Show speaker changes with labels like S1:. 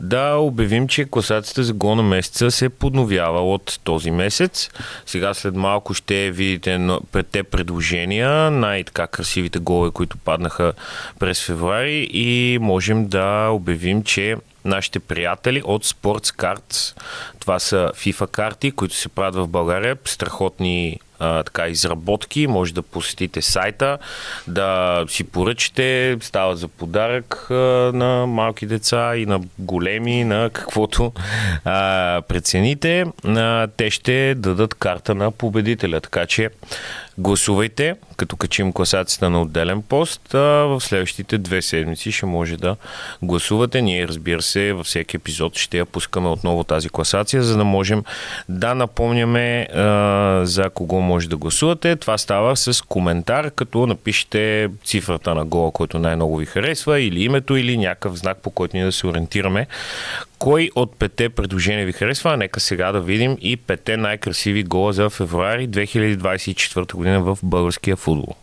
S1: да обявим, че класацията за гол на месеца се подновява от този месец. Сега след малко ще видите пред те предложения, най-така красивите голове, които паднаха през февруари, и можем да обявим, че нашите приятели от Sports Cards, това са FIFA карти, които се правят в България, страхотни изработки, може да посетите сайта, да си поръчате, става за подарък на малки деца и на големи, на каквото прецените. Те ще дадат карта на победителя, така че гласувайте, като качим класацията на отделен пост. В следващите 2 седмици ще може да гласувате. Ние, разбира се, във всеки епизод ще я пускаме отново тази класация, за да можем да напомняме за кого може да гласувате. Това става с коментар, като напишете цифрата на гола, който най-много ви харесва, или името, или някакъв знак, по който ние да се ориентираме. Кой от 5 предложения ви харесва? Нека сега да видим и 5 най-красиви гола за февруари 2024 година в българския футбол.